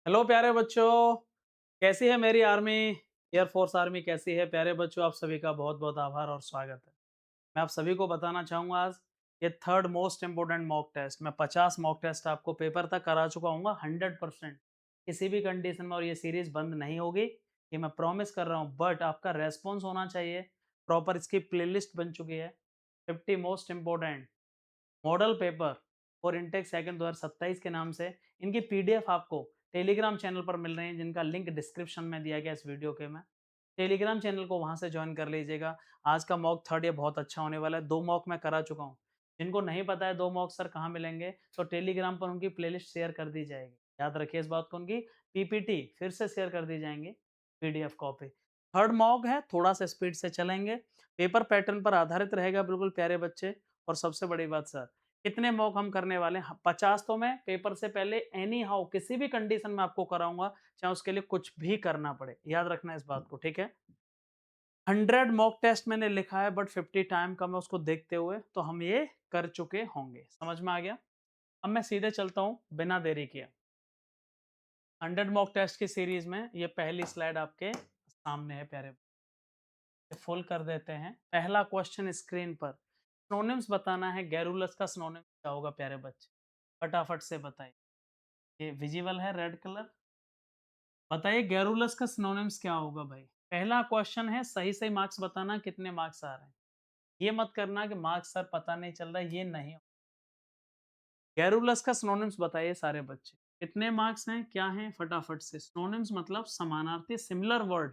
Hello प्यारे बच्चों, कैसी है मेरी आर्मी? एयरफोर्स आर्मी कैसी है? प्यारे बच्चों, आप सभी का बहुत-बहुत आभार और स्वागत है। मैं आप सभी को बताना चाहूँगा आज ये third most important mock test. मैं 50 मॉक टेस्ट आपको पेपर तक करा चुका हूँगा 100%। किसी भी कंडीशन में और ये सीरीज़ बंद नहीं होगी, ये मैं प्रॉमिस कर रहा हूँ। बट आपका रिस्पॉन्स होना चाहिए, प्रॉपर इसकी प्लेलिस्ट बन चुकी है। 50 मोस्ट इम्पोर्टेंट मॉडल पेपर और इनटेक सेकंड 2027 के नाम से इनकी पीडीएफ आपको टेलीग्राम चैनल पर मिल रहे हैं, जिनका लिंक डिस्क्रिप्शन में दिया गया इस वीडियो के में। टेलीग्राम चैनल को वहां से ज्वाइन कर लीजिएगा। आज का मॉक थर्ड ये बहुत अच्छा होने वाला है। 2 मॉक मैं करा चुका हूँ। जिनको नहीं पता है 2 मॉक सर कहाँ मिलेंगे, तो टेलीग्राम पर उनकी प्लेलिस्ट शेयर कर दी जाएगी। याद रखिए इस बात को, उनकी पीपीटी फिर से शेयर कर दी जाएंगी, पीडीएफ कॉपी। थर्ड मॉक है, थोड़ा सा स्पीड से चलेंगे। पेपर पैटर्न पर आधारित रहेगा बिल्कुल प्यारे बच्चे। और सबसे बड़ी बात सर, कितने मॉक हम करने वाले हैं? 50 तो मैं पेपर से पहले एनी हाउ किसी भी कंडीशन में आपको कराऊंगा, चाहे उसके लिए कुछ भी करना पड़े। याद रखना इस बात को, ठीक है? 100 मॉक टेस्ट मैंने लिखा है, बट 50 टाइम का मैं उसको देखते हुए तो हम ये कर चुके होंगे। समझ में आ गया? अब मैं सीधे चलता हूं बिना देरी किए। 100 मॉक टेस्ट की सीरीज में ये पहली स्लाइड आपके सामने है प्यारे। फुल कर देते हैं। पहला क्वेश्चन स्क्रीन पर, सिनोनिम्स बताना है। गैरुलस का सिनोनिम क्या होगा प्यारे बच्चे? फटाफट से बताइए। ये विजिबल है रेड कलर। बताइए गैरुलस का सिनोनिम्स क्या होगा भाई? पहला क्वेश्चन है, सही सही मार्क्स बताना, कितने मार्क्स आ रहे हैं। ये मत करना कि मार्क्स सर पता नहीं चल रहा है, ये नहीं। गैरुलस का सिनोनिम्स बताइए सारे बच्चे। कितने मार्क्स हैं, क्या हैं, फटाफट से। सिनोनिम्स मतलब समानार्थी, सिमिलर वर्ड।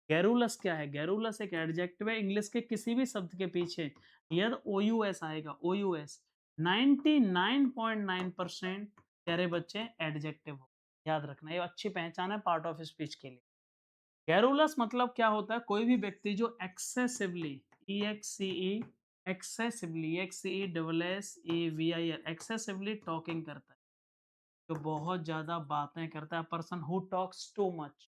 गैरुलस क्या है? गैरुलस एक एडजेक्टिव है। इंग्लिश के किसी भी शब्द के पीछे यद ओ यू एस आएगा, ओ यू एस 99.9% प्यारे बच्चे एडजेक्टिव हो। याद रखना, ये अच्छी पहचान है पार्ट ऑफ स्पीच के लिए। गैरुलस मतलब क्या होता है? कोई भी व्यक्ति जो excessively, E X C E, excessively, X C E double S A V I R, excessively talking करता है, जो बहुत ज्यादा बातें करता है। Person who talks too much,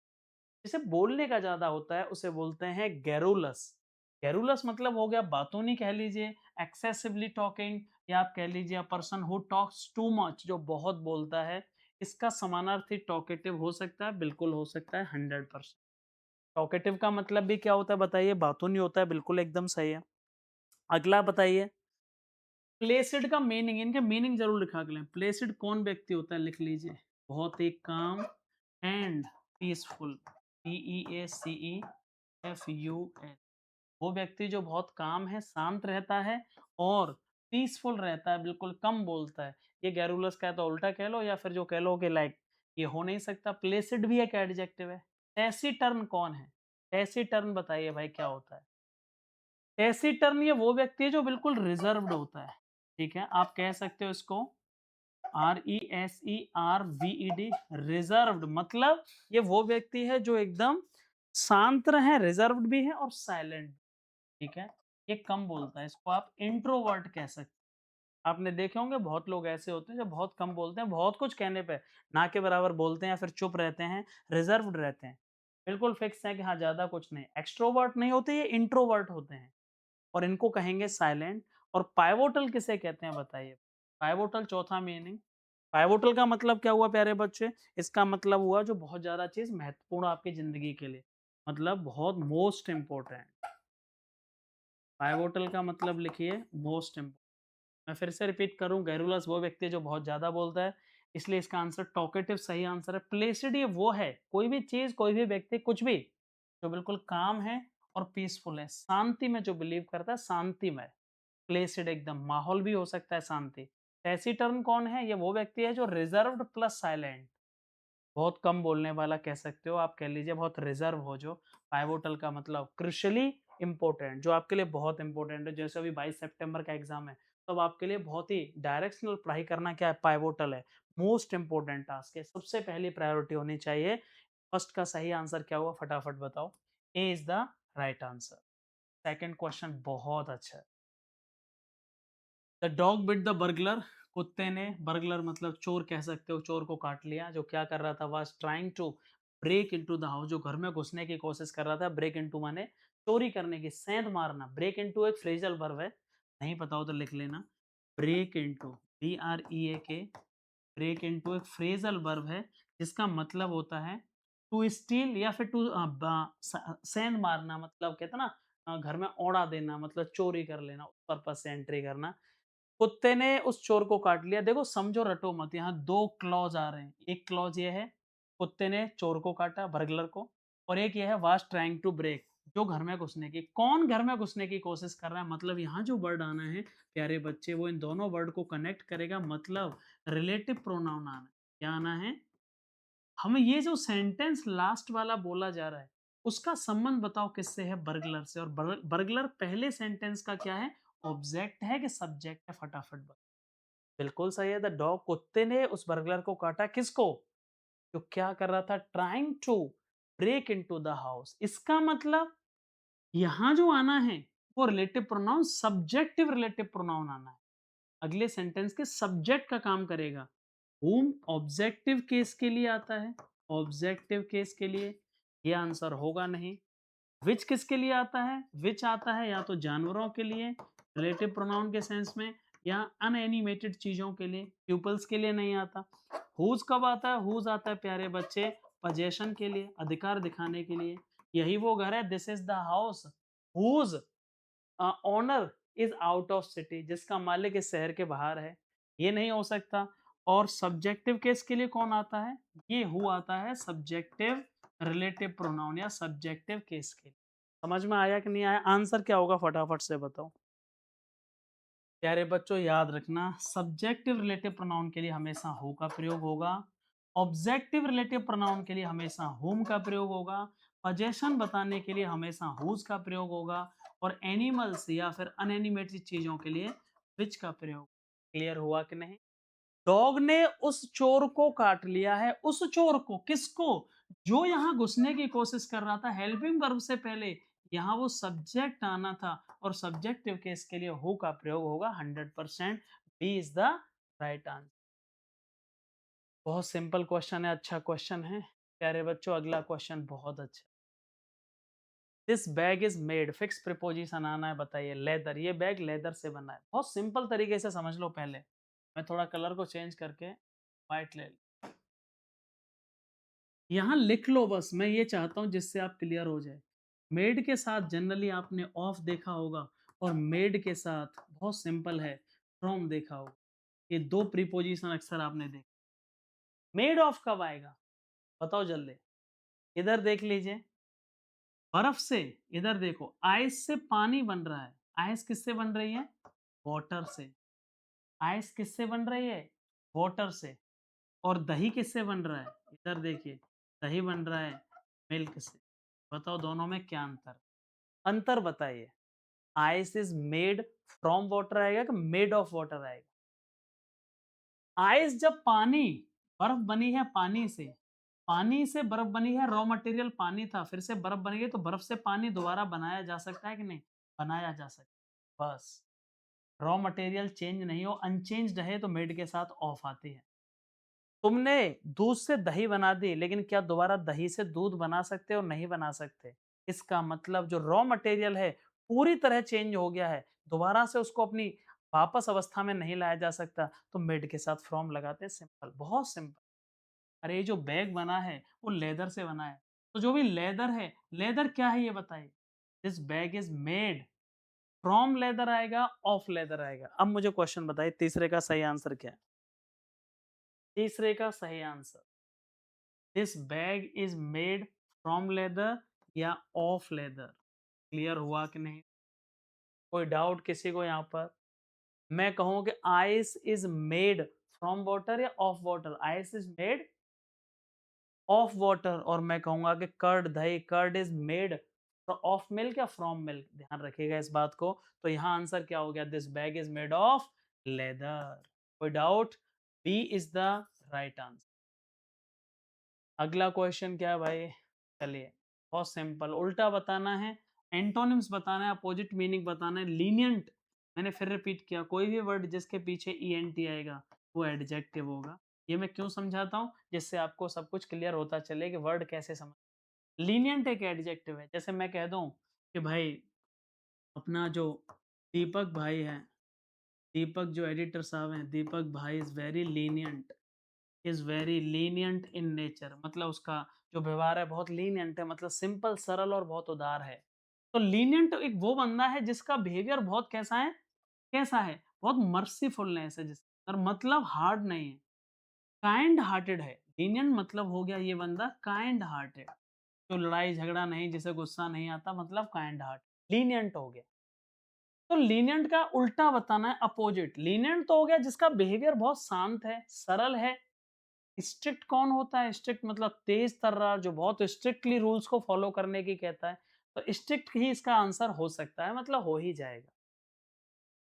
जिसे बोलने का ज्यादा होता है, उसे बोलते हैं गैरुलस। गैरुलस मतलब हो गया बातूनी कह लीजिए, एक्सेसिवली टॉकिंग, या आप कह लीजिए a person who talks too much, जो बहुत बोलता है। इसका समानार्थी टॉकेटिव हो सकता है, बिल्कुल हो सकता है, 100%। टॉकेटिव का मतलब भी क्या होता है बताइए? बातूनी होता है, बिल्कुल एकदम सही है। अगला बताइए, प्लेसिड का मीनिंग, इनके मीनिंग जरूर लिखा के लें। प्लेसिड कौन व्यक्ति होता है, लिख लीजिए। बहुत ही काम एंड पीसफुल, PEACEFUL, वो व्यक्ति जो बहुत काम है, शांत रहता है और पीसफुल रहता है, बिल्कुल कम बोलता है। ये गैरुलस का है, तो उल्टा कह लो, या फिर जो कह लो कि लाइक ये हो नहीं सकता। प्लेसिड भी एक एडजेक्टिव है। टैसीटर्न कौन है? टैसीटर्न बताइए भाई क्या होता है? टैसीटर्न ये वो व्यक्ति है जो बिल्कुल रिजर्व्ड होता है। ठीक है, आप कह सकते हो इसको RESERVED, रिजर्व्ड। मतलब ये वो व्यक्ति है जो एकदम शांत रहे, रिजर्व्ड भी है और साइलेंट। ठीक है, ये कम बोलता है, इसको आप इंट्रोवर्ट कह सकते हैं। आपने देखे होंगे बहुत लोग ऐसे होते हैं जो बहुत कम बोलते हैं, बहुत कुछ कहने पे ना के बराबर बोलते हैं, या फिर चुप रहते हैं, रिजर्व्ड रहते हैं। बिल्कुल फिक्स है कि हाँ ज्यादा कुछ नहीं। एक्सट्रोवर्ट नहीं होते, ये इंट्रोवर्ट होते हैं, और इनको कहेंगे साइलेंट। और पाइवोटल किसे कहते हैं बताइए? पाइवोटल चौथा मीनिंग। पाइवोटल का मतलब क्या हुआ प्यारे बच्चे? इसका मतलब हुआ जो बहुत ज्यादा चीज महत्वपूर्ण आपकी जिंदगी के लिए, मतलब बहुत मोस्ट इंपोर्टेंट। पाइवोटल का मतलब लिखिए मोस्ट इंपोर्टेंट। मैं फिर से रिपीट करूं, गैरुलस वो व्यक्ति है जो बहुत ज्यादा बोलता है, इसलिए इसका आंसर टॉकेटिव सही आंसर है। प्लेसिड ये वो है, कोई भी चीज, कोई भी व्यक्ति, कुछ भी, जो बिल्कुल काम है और पीसफुल है, शांति में जो बिलीव करता है, शांति में। प्लेसिड एकदम, माहौल भी हो सकता है शांति। टैसीटर्न कौन है? ये वो व्यक्ति है जो रिजर्व्ड प्लस साइलेंट, बहुत कम बोलने वाला कह सकते हो, आप कह लीजिए बहुत रिजर्व हो जो। पाइवोटल का मतलब क्रुशियली इंपॉर्टेंट, जो आपके लिए बहुत इंपॉर्टेंट है। जैसे अभी 22 सितंबर का एग्जाम है, तो अब आपके लिए बहुत ही डायरेक्शनल पढ़ाई करना क्या है? पाइवोटल है, मोस्ट इंपॉर्टेंट टास्क है, सबसे पहली प्रायोरिटी होनी चाहिए। फर्स्ट का सही आंसर क्या हुआ, फटाफट बताओ। A is the right answer. Second question बहुत अच्छा है। The dog bit the burglar, कुत्ते ने, बर्गलर मतलब चोर कह सकते हो, चोर को काट लिया। जो क्या कर रहा था, was trying to break into the house, जो घर में घुसने की कोशिश कर रहा था। ब्रेक इनटू माने चोरी करने की, सेंध मारना। ब्रेक इनटू एक फ्रेजल वर्ब है, नहीं पता हो तो लिख लेना। Break into, BREAK break into एक फ्रेजल वर्ब है जिसका मतलब होता है टू स्टील या फिर टू सेंध मारना, मतलब कहते हैं ना घर में औड़ा देना, मतलब चोरी कर लेना, उस पर्पज से एंट्री करना। कुत्ते ने उस चोर को काट लिया। देखो समझो रटो मत, यहाँ दो क्लॉज आ रहे हैं। एक क्लॉज ये है कुत्ते ने चोर को काटा, बर्गलर को, और एक ये है वाज ट्राइंग टू ब्रेक, जो घर में घुसने की, कौन घर में घुसने की कोशिश कर रहा है। मतलब यहाँ जो वर्ड आना है प्यारे बच्चे, वो इन दोनों वर्ड को कनेक्ट करेगा, मतलब रिलेटिव प्रोनाउन आना है। क्या आना है? हमें ये जो सेंटेंस लास्ट वाला बोला जा रहा है उसका संबंध बताओ किससे है? बर्गलर से। और बर्गलर पहले सेंटेंस का क्या है? ऑब्जेक्ट है कि सब्जेक्ट है? फटाफट बताओ। बिल्कुल सही है। द डॉग, कुत्ते ने उस बर्गलर को काटा। किसको? जो क्या कर रहा था? Trying to break into the house. इसका मतलब यहां जो आना है वो relative pronoun, subjective relative pronoun आना है। अगले सेंटेंस के सब्जेक्ट का काम करेगा। whom ऑब्जेक्टिव केस के लिए आता है, ऑब्जेक्टिव केस के लिए ये आंसर होगा नहीं। विच किसके लिए आता है? विच आता है या तो जानवरों के लिए रिलेटिव प्रोनाउन के सेंस में, या अनएनिमेटेड चीजों के लिए, प्यूपल्स के लिए नहीं आता। हुज कब आता है? हुज आता है प्यारे बच्चे पजेशन के लिए, अधिकार दिखाने के लिए। यही वो घर है, this is the house whose owner is out of city, जिसका मालिक इस शहर के बाहर है। ये नहीं हो सकता। और सब्जेक्टिव केस के लिए कौन आता है? ये हु आता है सब्जेक्टिव रिलेटिव प्रोनाउन या सब्जेक्टिव केस के लिए। समझ में आया कि नहीं आया? आंसर क्या होगा फटाफट से बताओ। प्यारे बच्चों याद रखना, सब्जेक्टिव रिलेटिव प्रोनाउन के लिए हमेशा हु का प्रयोग होगा, ऑब्जेक्टिव रिलेटिव प्रोनाउन के लिए हमेशा हुम का प्रयोग होगा, पजेशन बताने के लिए हमेशा हुज का प्रयोग होगा, और एनिमल्स या फिर अनएनिमेटेड चीजों के लिए विच का प्रयोग। क्लियर हुआ कि नहीं? डॉग ने उस चोर को काट लिया है। उस चोर को, किसको? जो यहाँ घुसने की कोशिश कर रहा था। हेल्पिंग वर्ब से पहले यहाँ वो सब्जेक्ट आना था, और सब्जेक्टिव केस के लिए हु का प्रयोग होगा 100%। B is the right answer. बहुत सिंपल क्वेश्चन है, अच्छा क्वेश्चन है प्यारे बच्चों। अगला क्वेश्चन बहुत अच्छा। This bag is made, fix preposition आना है, बताइए। लेदर, ये बैग लेदर से बना है। बहुत सिंपल तरीके से समझ लो। पहले मैं थोड़ा कलर को चेंज करके व्हाइट ले, यहाँ लिख लो बस। मैं ये चाहता हूँ जिससे आप क्लियर हो जाए। मेड के साथ जनरली आपने ऑफ देखा होगा, और मेड के साथ बहुत सिंपल है फ्रॉम देखा होगा। ये दो प्रीपोजिशन अक्सर आपने देखा। मेड ऑफ कब आएगा बताओ जल्दी। इधर देख लीजिए, बर्फ से, इधर देखो, आइस से पानी बन रहा है। आइस किससे बन रही है? वाटर से। आइस किससे बन रही है? वाटर से। और दही किससे बन रहा है? इधर देखिए, दही बन रहा है मिल्क से। बताओ दोनों में क्या अंतर? अंतर बताइए। Ice is made from water आएगा कि मेड ऑफ वाटर आएगा? आइस जब पानी, बर्फ बनी है पानी से, पानी से बर्फ बनी है, रॉ मटेरियल पानी था, फिर से बर्फ बन गई, तो बर्फ से पानी दोबारा बनाया जा सकता है कि नहीं? बनाया जा सकता है। बस रॉ मटेरियल चेंज नहीं हो, अनचेंज्ड है, तो मेड के साथ ऑफ आती है। तुमने दूध से दही बना दी, लेकिन क्या दोबारा दही से दूध बना सकते हो? नहीं बना सकते। इसका मतलब जो रॉ मटेरियल है पूरी तरह चेंज हो गया है, दोबारा से उसको अपनी वापस अवस्था में नहीं लाया जा सकता, तो मेड के साथ फ्रॉम लगाते हैं। सिंपल, बहुत सिंपल। अरे ये जो बैग बना है वो लेदर से बना है, तो जो भी लेदर है, लेदर क्या है ये बताइए। This bag is made from leather आएगा, ऑफ लेदर आएगा। अब मुझे क्वेश्चन बताइए, तीसरे का सही आंसर क्या है? तीसरे का सही answer, this bag is made from leather या ऑफ लेदर। क्लियर हुआ कि नहीं? कोई डाउट किसी को यहाँ पर? मैं कहूँ कि ice is made from water या of water? Ice is made of water. और मैं कहूंगा कि कर्ड, दही, curd is made of milk या फ्रॉम मिल्क? ध्यान रखिएगा इस बात को। तो यहाँ आंसर क्या हो गया? This bag is made of leather. कोई doubt? B is the right answer. अगला क्वेश्चन क्या है भाई? चलिए, बहुत सिंपल, उल्टा बताना है, एंटोनिम्स बताना है, अपोजिट मीनिंग बताना है। लीनियंट, मैंने फिर रिपीट किया, कोई भी वर्ड जिसके पीछे ई एन टी आएगा वो एडजेक्टिव होगा। ये मैं क्यों समझाता हूँ? जिससे आपको सब कुछ क्लियर होता चले कि वर्ड कैसे समझ। लीनियंट एक एडजेक्टिव है। जैसे मैं कह दूं कि भाई अपना जो दीपक भाई है, दीपक जो एडिटर साहब हैं, दीपक भाई is very lenient. Is very lenient in nature, मतलब उसका जो व्यवहार है बहुत लीनियंट है, मतलब सिंपल, सरल और बहुत उदार है। तो लीनियंट एक वो बंदा है जिसका बिहेवियर बहुत कैसा है, कैसा है, बहुत मर्सीफुलनेस है जिसका, और मतलब हार्ड नहीं है, काइंड हार्टेड है। लीनियंट मतलब हो गया ये बंदा काइंड हार्टेड, जो लड़ाई झगड़ा नहीं, जिसे गुस्सा नहीं आता, मतलब काइंड हार्ट, लीनियंट हो गया। तो लीनियंट का उल्टा बताना है, अपोजिट। लीनियंट तो हो गया जिसका बिहेवियर बहुत शांत है, सरल है। स्ट्रिक्ट कौन होता है? स्ट्रिक्ट मतलब तेज तर्रार, जो बहुत स्ट्रिक्टली रूल्स को फॉलो करने की कहता है। तो स्ट्रिक्ट ही इसका आंसर हो सकता है, मतलब हो ही जाएगा।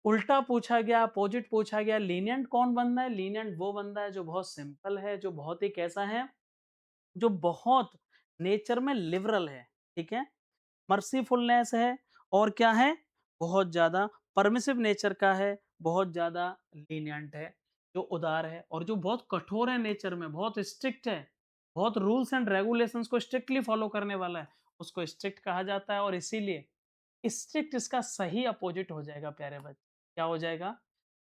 उल्टा पूछा गया, अपोजिट पूछा गया, लीनियंट कौन बंदा है? लीनियंट वो बंदा है जो बहुत सिंपल है, जो बहुत ही कैसा है, जो बहुत नेचर में लिबरल है, ठीक है? मर्सीफुलनेस है, और क्या है, बहुत ज़्यादा परमिसिव नेचर का है, बहुत ज़्यादा लीनिएंट है, जो उदार है, और जो बहुत कठोर है नेचर में, बहुत स्ट्रिक्ट है, बहुत रूल्स एंड रेगुलेशंस को स्ट्रिक्टली फॉलो करने वाला है, उसको स्ट्रिक्ट कहा जाता है। और इसीलिए स्ट्रिक्ट इसका सही अपोजिट हो जाएगा प्यारे बच्चे। क्या हो जाएगा?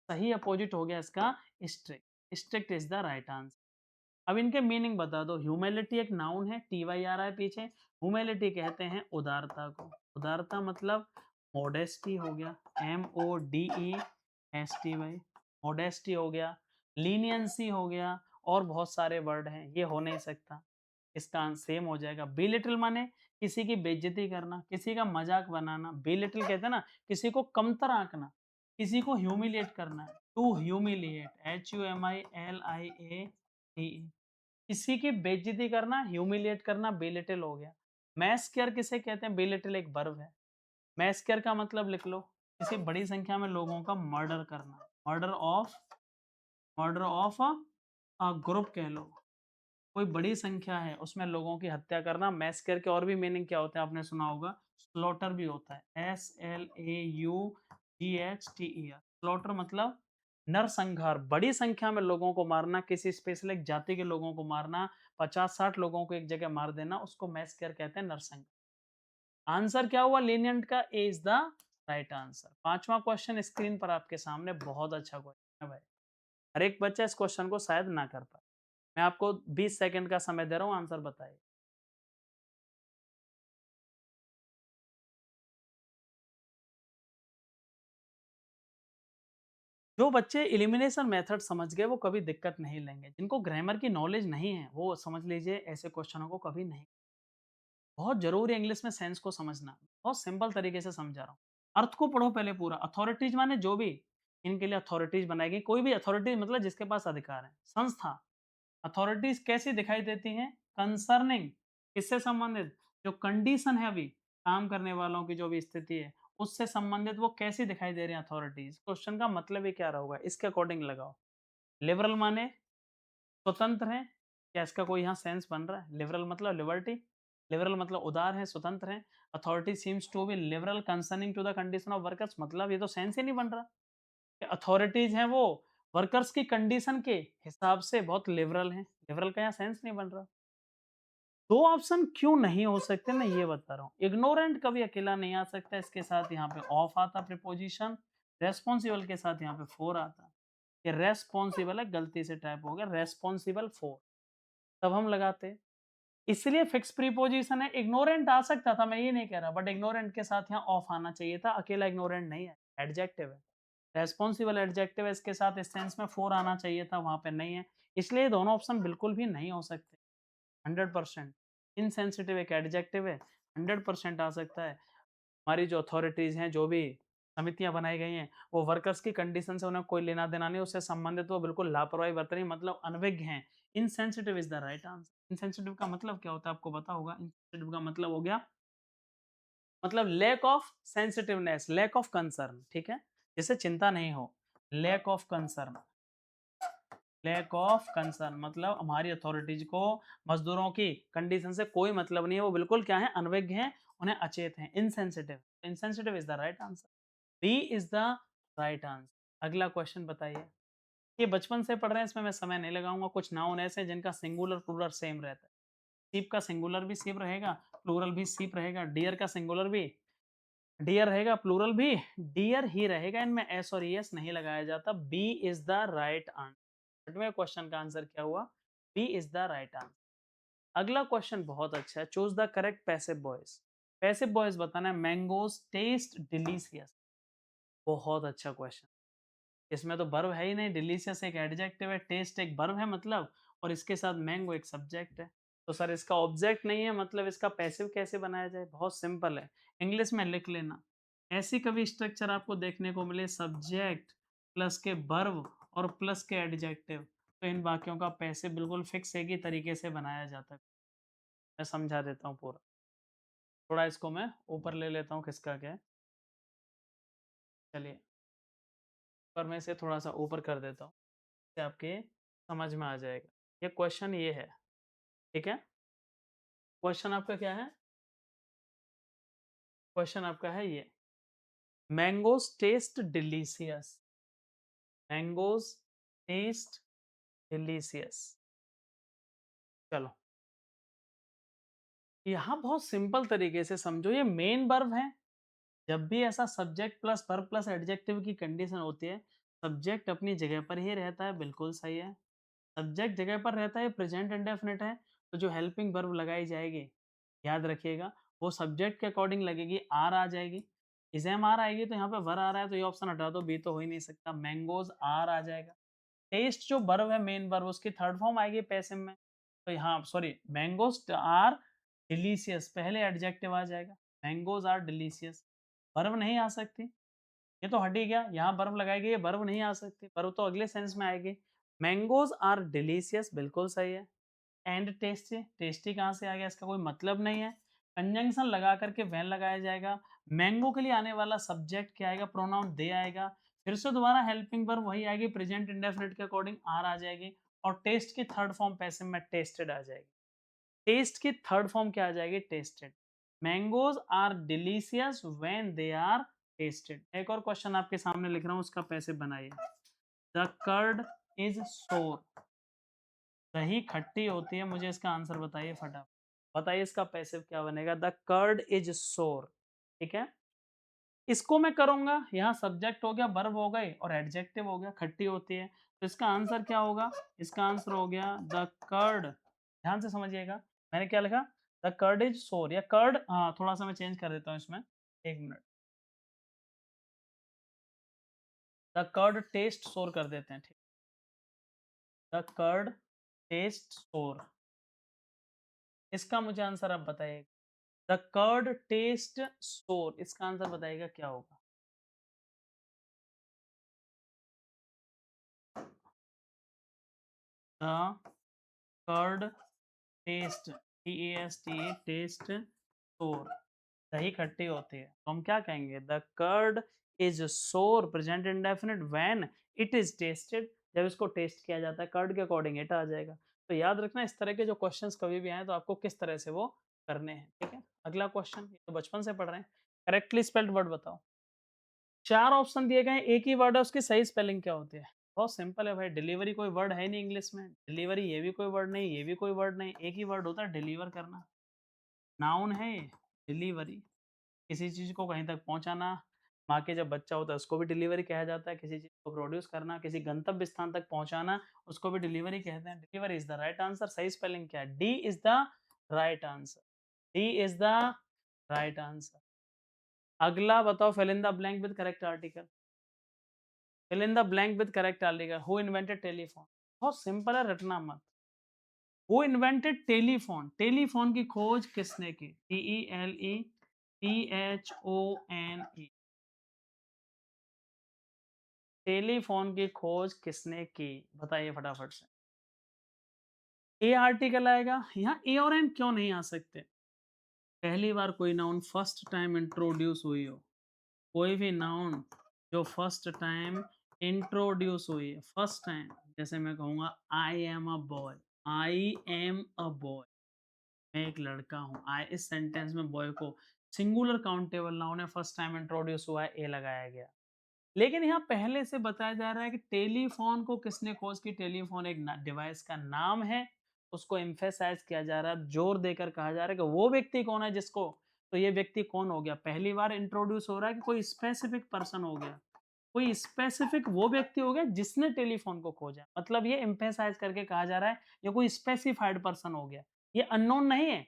सही अपोजिट हो गया इसका strict. Strict is the right answer. अब इनके मीनिंग बता दो। ह्यूमिलिटी एक नाउन है, टी वाई आ रहा है पीछे। ह्यूमिलिटी कहते हैं उदारता को। उदारता मतलब मॉडेस्टी हो गया, MODESTY, मॉडेस्टी हो गया, लीनियंसी हो गया, और बहुत सारे वर्ड हैं, ये हो नहीं सकता। इसका आंसर सेम हो जाएगा। बिलिटल माने किसी की बेइज्जती करना, किसी का मजाक बनाना। बिलिटल कहते हैं ना, किसी को कमतर आंकना, किसी को ह्यूमिलिएट करना। टू ह्यूमिलिएट, HUMILIATE, किसी की बेइज्जती करना, ह्यूमिलिएट करना, बेलिटिल हो गया। मैस केयर किसे कहते हैं? बेलिटिल एक वर्ब है। मैस केयर का मतलब लिख लो, किसी बड़ी संख्या में लोगों का मर्डर करना, मर्डर ऑफ अ ग्रुप कह लो। कोई बड़ी संख्या है उसमें लोगों की हत्या करना। मैसकर के और भी मीनिंग क्या होते हैं आपने सुना होगा, स्लॉटर भी होता है, SLAUGHTER। स्लॉटर मतलब नरसंहार, बड़ी संख्या में लोगों को मारना, किसी स्पेशल एक जाति के लोगों को मारना, 50-60 लोगों को एक जगह मार देना, उसको मैसकर कहते हैं, नरसंहार। आंसर क्या हुआ लीनियंट का? A is the right answer. पांचवा क्वेश्चन स्क्रीन पर आपके सामने, बहुत अच्छा क्वेश्चन है भाई। हर एक बच्चा इस क्वेश्चन को शायद ना कर पाए। मैं आपको 20 सेकंड का समय दे रहा हूँ, आंसर बताइए। जो बच्चे एलिमिनेशन मेथड समझ गए वो कभी दिक्कत नहीं लेंगे। जिनको ग्रामर की नॉलेज नहीं है वो समझ लीजिए ऐसे क्वेश्चनों को कभी नहीं। बहुत जरूरी है इंग्लिश में सेंस को समझना। बहुत सिंपल तरीके से समझा रहा हूँ। अर्थ को पढ़ो पहले पूरा। अथॉरिटीज माने जो भी इनके लिए अथॉरिटीज बनाई गई, कोई भी अथॉरिटी मतलब जिसके पास अधिकार है। संस्था, अथॉरिटीज कैसी दिखाई देती हैं? कंसर्निंग, किससे संबंधित? जो कंडीशन है अभी काम करने वालों की जो भी स्थिति है उससे संबंधित, वो कैसी दिखाई दे रही है अथॉरिटीज। क्वेश्चन का मतलब ही क्या होगा इसके अकॉर्डिंग लगाओ। लिबरल माने स्वतंत्र है। क्या इसका कोई यहाँ सेंस बन रहा है? लिबरल मतलब लिबर्टी, लिबरल मतलब उदार है, स्वतंत्र है। Authority seems to be liberal concerning to the condition of workers, मतलब ये तो सेंस ही नहीं बन रहा। अथॉरिटीज हैं वो वर्कर्स की कंडीशन के हिसाब से बहुत लिबरल हैं। लिबरल का यहाँ सेंस नहीं बन रहा। दो ऑप्शन क्यों नहीं हो सकते मैं ये बता रहा हूँ। इग्नोरेंट कभी अकेला नहीं आ सकता, इसके साथ यहाँ पे ऑफ आता प्रीपोजिशन। रेस्पॉन्सिबल के साथ यहाँ पे फोर आता। ये रेस्पॉन्सिबल है, गलती से टाइप हो गया, रेस्पॉन्सिबल फोर, तब हम लगाते। इसलिए फिक्स प्रीपोजिशन है। इग्नोरेंट आ सकता था, मैं ये नहीं कह रहा, बट इग्नोरेंट के साथ यहाँ ऑफ आना चाहिए था। अकेला इग्नोरेंट नहीं है, एडजेक्टिव है। रेस्पॉन्सिबल एडजेक्टिव है, इसके साथ इस सेंस में फोर आना चाहिए था, वहां पे नहीं है। इसलिए दोनों ऑप्शन बिल्कुल भी नहीं हो सकते। 100% इनसेंसिटिव एक एडजेक्टिव है, 100% आ सकता है। हमारी जो अथॉरिटीज हैं, जो भी समितियां बनाई गई हैं, वो वर्कर्स की कंडीशन से उन्हें कोई लेना देना नहीं, उससे संबंधित वो बिल्कुल लापरवाही बरत रही, मतलब अनभिज्ञ हैं। Insensitive is the right answer. Insensitive का मतलब क्या होता है आपको पता होगा। इनसेंसिटिव का मतलब हो गया, मतलब lack of sensitiveness, lack of concern, ठीक है, जिसे चिंता नहीं हो। Lack of concern, lack of concern मतलब हमारी अथॉरिटीज को मजदूरों की कंडीशन से कोई मतलब नहीं है, वो बिल्कुल क्या है, अनभिज्ञ हैं, उन्हें अचेत हैं, insensitive. Insensitive is the right answer, B is the right answer. अगला क्वेश्चन बताइए। ये बचपन से पढ़ रहे हैं, इसमें मैं समय नहीं लगाऊंगा। कुछ नाउन ऐसे हैं जिनका सिंगुलर प्लूरल सेम रहता है। सीप का सिंगुलर भी सीप रहेगा, प्लूरल भी सीप रहेगा। डियर का सिंगुलर भी डियर रहेगा, प्लूरल भी डियर ही रहेगा। इनमें एस और एस नहीं लगाया जाता। B is the right answer. 8वें क्वेश्चन का आंसर क्या हुआ? B is the right answer. अगला क्वेश्चन बहुत अच्छा है, choose the correct passive voice. Passive voice बताना है, मैंगोज टेस्ट डिलीशियस। बहुत अच्छा क्वेश्चन। इसमें तो वर्ब है ही नहीं, डिलीशियस एक एडजेक्टिव है, टेस्ट एक वर्ब है मतलब, और इसके साथ मैंगो एक सब्जेक्ट है। तो सर इसका ऑब्जेक्ट नहीं है, मतलब इसका पैसिव कैसे बनाया जाए? बहुत सिंपल है, इंग्लिश में लिख लेना। ऐसी कभी स्ट्रक्चर आपको देखने को मिले, सब्जेक्ट प्लस के वर्ब और प्लस के एडजेक्टिव, तो इन वाक्यों का पैसिव बिल्कुल फिक्स एक ही तरीके से बनाया जाता है। मैं समझा देता हूँ पूरा। थोड़ा इसको मैं ऊपर ले लेता हूँ, किसका क्या है, चलिए पर मैं इसे थोड़ा सा ऊपर कर देता हूँ, इससे आपके समझ में आ जाएगा। ये क्वेश्चन ये है, ठीक है? क्वेश्चन आपका क्या है? क्वेश्चन आपका है ये, mangoes taste delicious. Mangoes taste delicious. चलो, यहाँ बहुत सिंपल तरीके से समझो, ये मेन वर्ब है। जब भी ऐसा subject plus verb plus adjective की कंडीशन होती है, सब्जेक्ट अपनी जगह पर ही रहता है, बिल्कुल सही है। सब्जेक्ट जगह पर रहता है, प्रेजेंट इंडेफिनिट है, तो जो हेल्पिंग वर्ब लगाई जाएगी, याद रखिएगा, वो सब्जेक्ट के अकॉर्डिंग लगेगी, आर आ जाएगी। इज एम आर आएगी, तो यहाँ पे वर आ रहा है, तो ये ऑप्शन हटा दो, बी तो हो ही नहीं सकता, मैंगोज आर आ जाएगा। टेस्ट जो वर्ब है, मेन वर्ब, उसकी थर्ड फॉर्म आएगी पैसिव में, तो यहाँ सॉरी, मैंगोज आर डिलीशियस, पहले एडजेक्टिव आ जाएगा, मैंगोज आर डिलीशियस। वर्ब नहीं आ सकती, ये तो हट ही गया, यहाँ वर्ब लगाएगी, ये वर्ब नहीं आ सकती, वर्ब तो अगले सेंस में आएगी। मैंगोज आर डिलीशियस, बिल्कुल सही है। एंड टेस्टी, टेस्टी कहाँ से आ गया, इसका कोई मतलब नहीं है। कंजंक्शन लगा करके वैन लगाया जाएगा। मैंगो के लिए आने वाला सब्जेक्ट क्या आएगा, प्रोनाउन दे आएगा। फिर से दोबारा हेल्पिंग वर्ब वही आएगी, प्रेजेंट इंडेफिनिट के अकॉर्डिंग आर आ जाएगी। और टेस्ट की थर्ड फॉर्म पैसिव में टेस्टेड आ जाएगी। टेस्ट की थर्ड फॉर्म क्या आ जाएगी, tasted. Mangoes are delicious when they are tasted. एक और क्वेश्चन आपके सामने लिख रहा हूँ, उसका पैसिव बनाइए। द कर्ड इज सोर। दही खट्टी होती है, मुझे इसका आंसर बताइए फटाफट। बताइए इसका पैसिव क्या बनेगा, द कर्ड इज सोर। ठीक है, इसको मैं करूंगा, यहाँ सब्जेक्ट हो गया, वर्ब हो गए और एडजेक्टिव हो गया, खट्टी होती है, तो इसका आंसर क्या होगा, इसका आंसर हो गया द कर्ड। ध्यान से समझिएगा, मैंने क्या लिखा, द कर्ड इज सोर, या कर्ड, हाँ थोड़ा सा मैं चेंज कर देता हूँ इसमें, एक मिनट, द कर्ड टेस्ट सोर कर देते हैं, ठीक, द कर्ड टेस्ट सोर। इसका मुझे आंसर आप बताइए, द कर्ड टेस्ट सोर, इसका आंसर बताइएगा क्या होगा। The curd taste, T A S T A, taste sour, दही खट्टी होती है, तो हम क्या कहेंगे, the curd is sour, present indefinite, when it is tasted, जब इसको टेस्ट किया जाता है, कर्ड के अकॉर्डिंग इट आ जाएगा। तो याद रखना, इस तरह के जो क्वेश्चंस कभी भी आए तो आपको किस तरह से वो करने हैं, ठीक है। अगला क्वेश्चन, ये तो बचपन से पढ़ रहे हैं, करेक्टली स्पेल्ड वर्ड बताओ। चार ऑप्शन दिए गए हैं, एक ही वर्ड है, उसकी सही स्पेलिंग क्या होती है? बहुत सिंपल है भाई, डिलीवरी कोई वर्ड है नहीं इंग्लिश में, डिलीवरी ये भी कोई वर्ड नहीं, ये भी कोई वर्ड नहीं, एक ही वर्ड होता है, डिलीवर करना, नाउन है ये, डिलीवरी। किसी चीज़ को कहीं तक पहुँचाना, माँ के जब बच्चा होता है उसको भी डिलीवरी कहा जाता है, किसी चीज़ को प्रोड्यूस करना, किसी गंतव्य स्थान तक पहुँचाना, उसको भी डिलीवरी कहते हैं। Delivery is the right answer. सही स्पेलिंग क्या है? D is the right answer. D is the right answer. अगला बताओ, fill in the blank with correct article. Fill in the blank with correct article. Who invented telephone? बहुत simple है, रटना मत। Who invented telephone? Telephone की खोज किसने की? TELEPHONE। टेलीफोन की खोज किसने की? बताइए फटाफट से। ए आर्टिकल आएगा, यहाँ ए और एन क्यों नहीं आ सकते? पहली बार कोई नाउन फर्स्ट टाइम इंट्रोड्यूस हुई हो, कोई भी नाउन जो फर्स्ट टाइम इंट्रोड्यूस हुई है, फर्स्ट टाइम, जैसे मैं कहूँगा I am a boy, I am a boy, मैं एक लड़का हूँ, आई, इस सेंटेंस में बॉय को सिंगुलर काउंटेबल नाउन है, फर्स्ट टाइम इंट्रोड्यूस हुआ है, ए लगाया गया। लेकिन यहाँ पहले से बताया जा रहा है कि टेलीफोन को किसने खोज की? टेलीफोन एक डिवाइस का नाम है, उसको एम्फेसाइज किया जा रहा है, जोर देकर कहा जा रहा है कि वो व्यक्ति कौन है जिसको, तो ये व्यक्ति कौन हो गया? पहली बार इंट्रोड्यूस हो रहा है कि कोई स्पेसिफिक पर्सन हो गया? कोई स्पेसिफिक वो व्यक्ति हो गया जिसने टेलीफोन को खोजा, मतलब ये एम्फेसाइज करके कहा जा रहा है ये कोई स्पेसिफाइड पर्सन हो गया, ये अननोन नहीं है,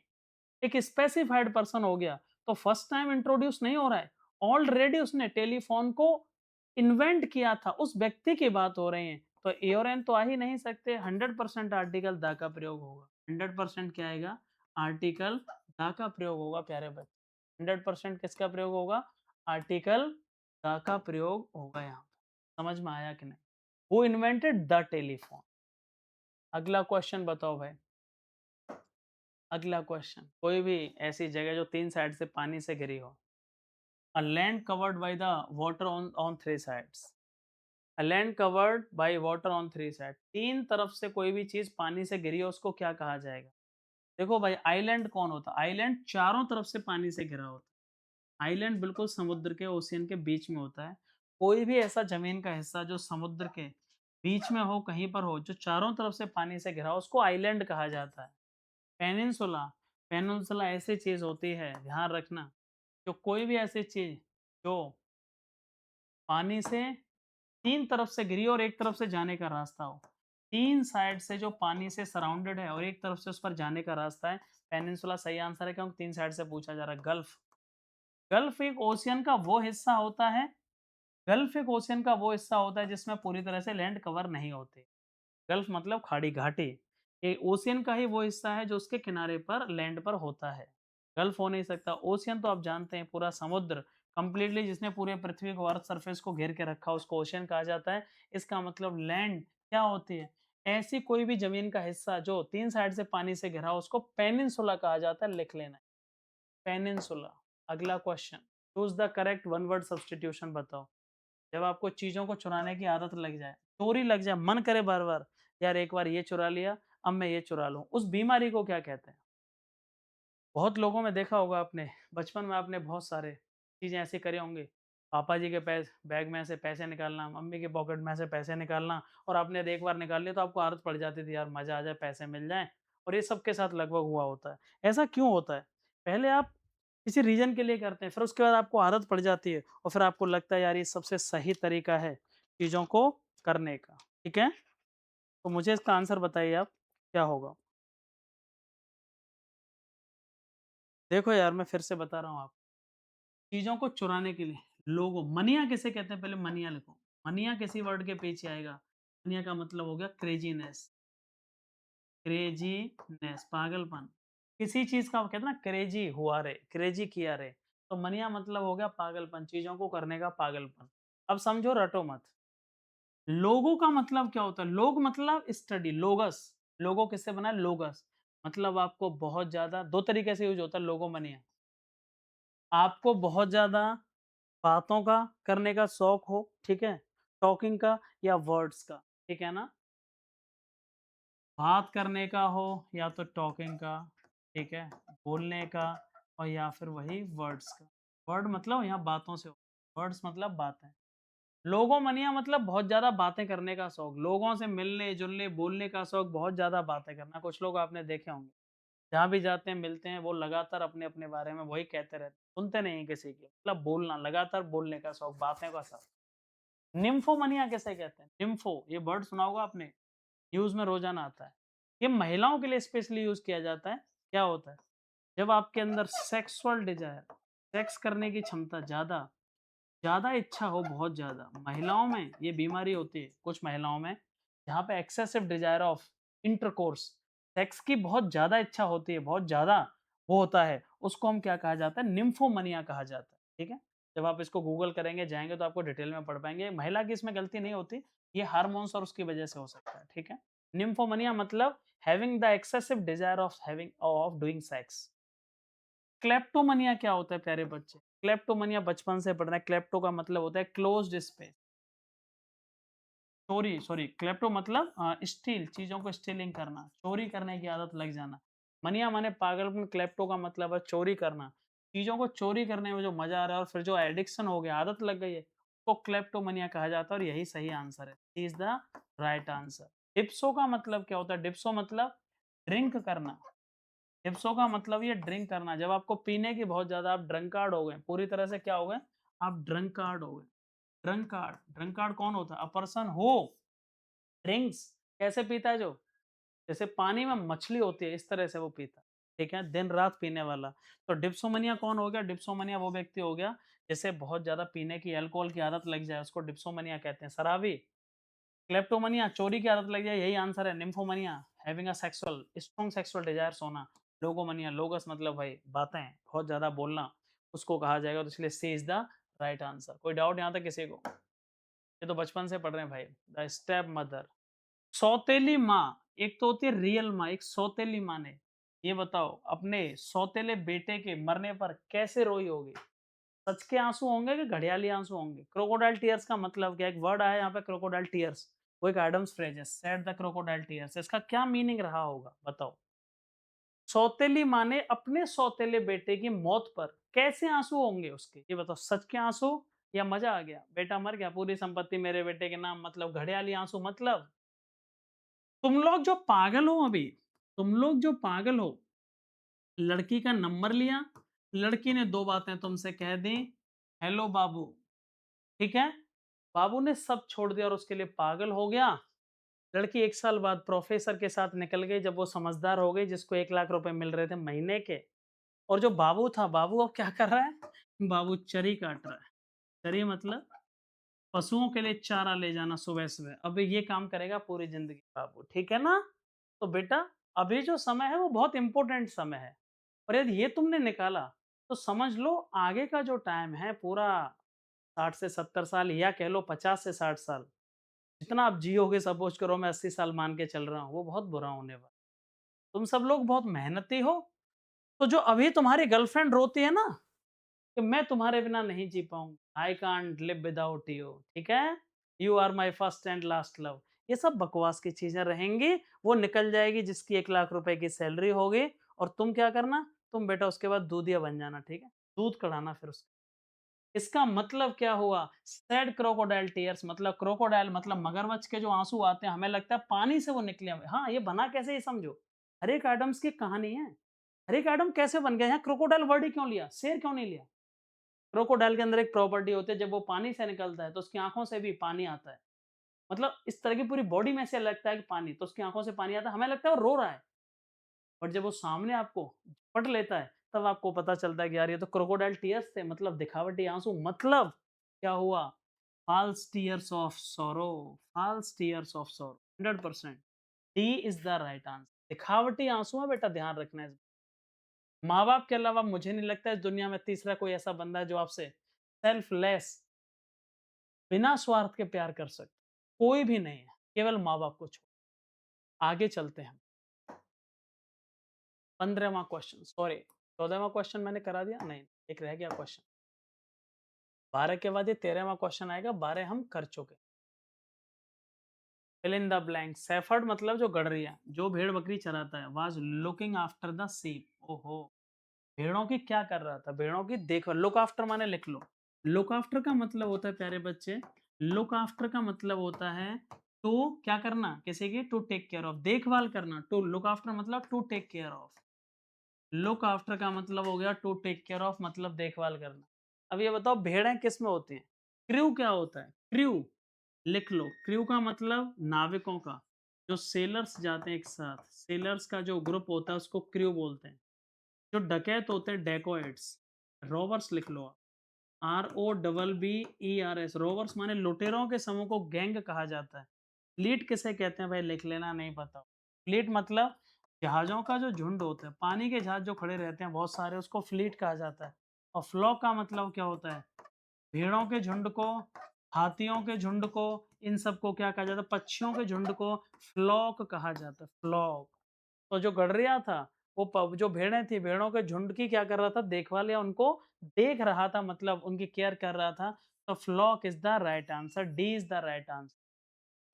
एक स्पेसिफाइड पर्सन हो गया। तो फर्स्ट टाइम इंट्रोड्यूस नहीं हो रहा है, ऑलरेडी उसने टेलीफोन को इन्वेंट किया था, उस व्यक्ति की बात हो रही है। तो ए और एन तो आ ही नहीं सकते, 100% आर्टिकल द का प्रयोग होगा। 100% क्या आएगा? आर्टिकल द का प्रयोग होगा प्यारे बच्चे। 100% किसका प्रयोग होगा? आर्टिकल द का प्रयोग होगा यहाँ पे। समझ में आया कि नहीं? Who invented the telephone? अगला क्वेश्चन बताओ भाई। अगला क्वेश्चन, कोई भी ऐसी जगह जो 3 साइड से पानी से घिरी हो। A land covered by the water on 3 sides. A land covered by water on 3 sides. 3 तरफ से कोई भी चीज़ पानी से घिरी हो उसको क्या कहा जाएगा? देखो भाई, आइलैंड कौन होता है? आइलैंड चारों तरफ से पानी से घिरा होता है। आइलैंड बिल्कुल समुद्र के, ओशियन के बीच में होता है। कोई भी ऐसा ज़मीन का हिस्सा जो समुद्र के बीच में हो, कहीं पर हो, जो चारों तरफ से पानी से घिरा हो, उसको आइलैंड कहा जाता है। पेनिनसुला, पेनिनसुला ऐसी चीज़ होती है, ध्यान रखना, जो कोई भी ऐसी चीज़ जो पानी से 3 तरफ से घिरी हो और एक तरफ से जाने का रास्ता हो। 3 साइड से जो पानी से सराउंडेड है और एक तरफ से उस पर जाने का रास्ता है, पेनिनसुला सही आंसर है, क्योंकि 3 साइड से पूछा जा रहा है। गल्फ, गल्फ एक ओशियन का वो हिस्सा होता है, गल्फ एक ओशियन का वो हिस्सा होता है जिसमें पूरी तरह से लैंड कवर नहीं होती। गल्फ मतलब खाड़ी घाटी। ये ओशियन का ही वो हिस्सा है जो उसके किनारे पर लैंड पर होता है। गल्फ हो नहीं सकता। ओशियन तो आप जानते हैं, पूरा समुद्र कंप्लीटली जिसने पूरे पृथ्वी को, अर्थ सरफेस को घेर के रखा, उसको ओशियन कहा जाता है। इसका मतलब लैंड क्या होती है? ऐसी कोई भी जमीन का हिस्सा जो 3 साइड से पानी से घिरा हो, उसको पेनिनसुला कहा जाता है। लिख लेना, पेनिनसुला। अगला question, choose the correct one word substitution बताओ। जब आपको चीज़ों को चुराने की आदत लग जाए, चोरी लग जाए, मन करे बार-बार, यार एक बार ये चुरा लिया, अब मैं ये चुरा लूँ, उस बीमारी को क्या कहते हैं? बहुत लोगों में देखा होगा आपने, बचपन में आपने बहुत सारे चीज़ें ऐसी करी होंगी। पापा जी के बैग में से पैसे निकालना, मम्मी के पॉकेट में से पैसे निकालना, और आपने यदि एक बार निकाल लिया तो आपको आदत पड़ जाती थी, यार मज़ा आ जाए, पैसे मिल जाएँ, और ये सबके साथ लगभग हुआ होता है। ऐसा क्यों होता है? पहले आप किसी रीज़न के लिए करते हैं, फिर उसके बाद आपको आदत पड़ जाती है और फिर आपको लगता है यार ये सबसे सही तरीका है चीज़ों को करने का, ठीक है? तो मुझे इसका आंसर बताइए आप, क्या होगा? देखो यार, मैं फिर से बता रहा हूँ आपको। चीज़ों को चुराने के लिए लोगों, मनिया किसे कहते हैं? पहले मनिया लिखो। मनिया किसी वर्ड के पीछे आएगा। मनिया का मतलब हो गया क्रेज़ीनेस, क्रेज़ीनेस पागलपन। किसी चीज़ का कहते हैं ना, क्रेज़ी हुआ रे, क्रेज़ी किया रे। तो मनिया मतलब हो गया पागलपन, चीज़ों को करने का पागलपन। अब समझो, रटो मत। लोगो का मतलब क्या होता है? लोग मतलब स्टडी, लोगस। लोगो किससे बना है? लोगस। मतलब आपको बहुत ज़्यादा 2 तरीके से यूज़ होता है लोगो मनिया। आपको बहुत ज़्यादा बातों का करने का शौक हो, ठीक है? टॉकिंग का या वर्ड्स का, ठीक है ना? बात करने का हो या तो टॉकिंग का, ठीक है? बोलने का, और या फिर वही वर्ड्स का। वर्ड मतलब यहाँ बातों से हो, वर्ड्स मतलब बातें। लोगोमनिया मतलब बहुत ज़्यादा बातें करने का शौक, लोगों से मिलने-जुलने, बोलने का शौक, बहुत ज़्यादा बातें करना। कुछ लोग आपने देखे होंगे, जहाँ भी जाते हैं, मिलते हैं, वो लगातार अपने-अपने बारे में वही कहते रहते हैं, सुनते नहीं हैं किसी की। मतलब बोलना, लगातार बोलने का शौक, बातें का शौक। निम्फोमनिया किसे कहते हैं? निम्फो, ये वर्ड सुना होगा आपने, न्यूज़ में रोज़ाना आता है। ये महिलाओं के लिए स्पेशली यूज़ किया जाता है। क्या होता है? जब आपके अंदर सेक्सुअल डिज़ायर, सेक्स करने की क्षमता ज़्यादा, ज़्यादा इच्छा हो, बहुत ज़्यादा। महिलाओं में ये बीमारी होती है, कुछ महिलाओं में, जहाँ पे excessive desire of intercourse, sex की बहुत ज़्यादा इच्छा होती है, बहुत ज़्यादा वो होता है, उसको हम क्या कहा जाता है? निम्फोमनिया कहा जाता है, ठीक है? जब आप इसको गूगल करेंगे, जाएँगे तो आपको डिटेल में पढ़ पाएँगे। महिला की इसमें गलती नहीं होती, ये हार्मोन्स और उसकी वजह से हो सकता है, ठीक है? निम्फोमनिया मतलब having the excessive desire of doing sex. Kleptomania क्या होता है प्यारे बच्चे? क्लेप्टोमनिया बचपन से पढ़ रहे हैं। क्लेप्टो का मतलब होता है क्लोज्ड स्पेस। चोरी, सॉरी, क्लेप्टो मतलब स्टील, चीज़ों को स्टीलिंग करना, चोरी करने की आदत लग जाना। मनिया माने पागलपन, क्लेप्टो का मतलब है चोरी करना। चीज़ों को चोरी करने में जो मज़ा आ रहा है और फिर जो एडिक्शन हो गया, आदत लग गई है, तो क्लेप्टोमनिया कहा जाता है, और यही सही आंसर है। सी इज़ द राइट आंसर। डिप्सो का मतलब क्या होता है? डिप्सो मतलब ड्रिंक करना। डिप्सो का मतलब ये ड्रिंक करना, जब आपको पीने की बहुत ज़्यादा, आप ड्रंकार्ड हो गए, पूरी तरह से क्या हो गए? आप ड्रंकार्ड हो गए। ड्रंकार्ड, ड्रंकार्ड कौन होता है? अ पर्सन हू ड्रिंक्स, कैसे पीता है जो? जैसे पानी में मछली होती है, इस तरह से वो पीता है, ठीक है? दिन-रात पीने वाला। तो डिप्सोमैनिया कौन हो गया? डिप्सोमैनिया वो व्यक्ति हो गया, जिसे बहुत ज़्यादा पीने की, अल्कोहल की आदत लग जाए, उसको डिप्सोमैनिया कहते हैं। शराबी, क्लेप्टोमैनिया, चोरी की आदत लग जाए, यही आंसर है। Nymphomania, having a sexual strong sexual desires होना। लोगोमैनिया, लोगस मतलब भाई बातें, बहुत ज़्यादा बोलना, उसको कहा जाएगा, तो इसलिए सी इज़ द राइट आंसर। कोई डाउट यहाँ तक किसी को? ये तो बचपन से पढ़ रहे हैं भाई। द स्टेप मदर, सौतेली माँ, एक तो होती है रियल माँ, एक सौतेली माँ ने, ये बताओ अपने सौतेले बेटे के मरने पर कैसे रोई होगी? सच के आँसू होंगे कि घड़ियाली आँसू होंगे? क्रोकोडाइल टीयर्स का मतलब क्या है? एक वर्ड आया यहाँ पे क्रोकोडाइल टीयर्स, वो एक एडम्स फ्रेज है, सेड द क्रोकोडाइल टीयर्स, इसका क्या मीनिंग रहा होगा? बताओ। सौतेली माँ ने अपने सौतेले बेटे की मौत पर कैसे आँसू होंगे उसके? ये बताओ, सच के आँसू या मजा आ गया? बेटा मर गया, पूरी संपत्ति मेरे बेटे के नाम, मतलब घड़ियाली आँसू मतलब? तुम लोग जो पागल हो अभी, तुम लोग जो पागल हो, लड़की का नंबर लिया, लड़की ने 2 बातें तुमसे कह दी, हेलो बाबू, ठीक है? बाबू ने सब छोड़ दिया और उसके लिए पागल हो गया। लड़की 1 साल बाद प्रोफ़ेसर के साथ निकल गई, जब वो समझदार हो गई, जिसको 1 लाख रुपए मिल रहे थे महीने के। और जो बाबू था, बाबू अब क्या कर रहा है? बाबू चरी काट रहा है। चरी मतलब पशुओं के लिए चारा ले जाना सुबह-सुबह। अब ये काम करेगा पूरी ज़िंदगी बाबू, ठीक है ना? तो बेटा, अभी जो समय है वो बहुत इम्पोर्टेंट समय है, और यदि ये तुमने निकाला, तो समझ लो आगे का जो टाइम है पूरा 60 से 70 साल, या कह लो 50 से 60 साल, जितना आप जियोगे, सपोज़ करो मैं 80 साल मान के चल रहा हूँ, वो बहुत बुरा होने वाला है। तुम सब लोग बहुत मेहनती हो, तो जो अभी तुम्हारी गर्लफ्रेंड रोती है ना कि मैं तुम्हारे बिना नहीं जी पाऊँगी, I can't live without you, ठीक है? You are my first and last love. ये सब बकवास की चीज़ें रहेंगी, वो निकल जाएगी जिसकी 1 लाख रुपए की सैलरी होगी, और तुम क्या करना, तुम बेटा उसके बाद दूधिया बन जाना, ठीक है? दूध कढ़ाना फिर उसका। इसका मतलब क्या हुआ? सैड क्रोकोडाइल टीयर्स, मतलब क्रोकोडाइल मतलब मगरमच्छ के जो आँसू आते हैं, हमें लगता है पानी से वो निकले हुए। हाँ, ये बना कैसे, ये समझो। हर एक एडम्स की कहानी है। हर एक एडम कैसे बन गया? यहाँ क्रोकोडाइल वर्ड ही क्यों लिया? शेर क्यों नहीं लिया? क्रोकोडाइल के अंदर एक प्रॉपर्टी होती है, जब वो पानी से निकलता है तो उसकी आँखों से भी पानी आता है। मतलब इस तरह की पूरी बॉडी में से लगता है कि पानी, तो उसकी आँखों से पानी आता है, हमें लगता है वो रो रहा है। बट जब वो सामने आपको पट लेता है, तब आपको पता चलता है कि यार ये तो क्रोकोडाइल टीयर्स थे, मतलब दिखावटी आँसू। मतलब क्या हुआ? False tears of sorrow, false tears of sorrow, 100%। D is the right answer. दिखावटी आँसू है बेटा, ध्यान रखना है। माँ-बाप के अलावा मुझे नहीं लगता इस दुनिया में तीसरा कोई ऐसा बंदा है जो आपसे सेल्फलेस, बिना स्वार्थ के प्यार कर सकता। कोई भी नहीं है, केवल माँ-बाप को छोड़। आगे चलते हैं। 15वां क्वेश्चन, सॉरी 14वां क्वेश्चन मैंने करा दिया? नहीं, एक रह गया क्वेश्चन। 12 के बाद ये 13वां क्वेश्चन आएगा, 12 हम कर चुके। Fill in the blank, shepherd मतलब जो गड़रिया, जो भेड़-बकरी चराता है, was looking after the sheep. ओहो! भेड़ों की क्या कर रहा था? भेड़ों की देखभाल, लुक आफ्टर माने लिख लो। लुक आफ्टर का मतलब होता है प्यारे बच्चे, लुक आफ्टर का मतलब होता है टू क्या करना, किसी की, टू टेक केयर ऑफ, देखभाल करना। टू लुक आफ्टर मतलब to take care of. Look after का मतलब हो गया टू टेक केयर ऑफ, मतलब देखभाल करना। अब ये बताओ भेड़ें किस में होती हैं? क्रू क्या होता है? क्रू लिख लो। क्रू का मतलब नाविकों का, जो सेलर्स जाते हैं एक साथ, सेलर्स का जो ग्रुप होता है उसको क्रू बोलते हैं। जो डकैत होते हैं डेकोइट्स, रॉबर्स लिख लो आप, ROBBERS, रॉबर्स माने लुटेरों के समूह को गैंग कहा जाता है। फ्लीट किसे कहते हैं भाई, लिख लेना, नहीं पता। फ्लीट मतलब जहाज़ों का जो झुंड होता है, पानी के जहाज जो खड़े रहते हैं बहुत सारे, उसको फ्लीट कहा जाता है। और फ्लॉक का मतलब क्या होता है? भेड़ों के झुंड को, हाथियों के झुंड को, इन सबको क्या कहा जाता है? पक्षियों के झुंड को फ्लॉक कहा जाता है, फ्लॉक। तो जो गडरिया था, वो जो भेड़ें थी, भेड़ों के झुंड की क्या कर रहा था? देखभाल, या उनको देख रहा था, मतलब उनकी केयर कर रहा था। तो flock is the right answer, D is the right answer.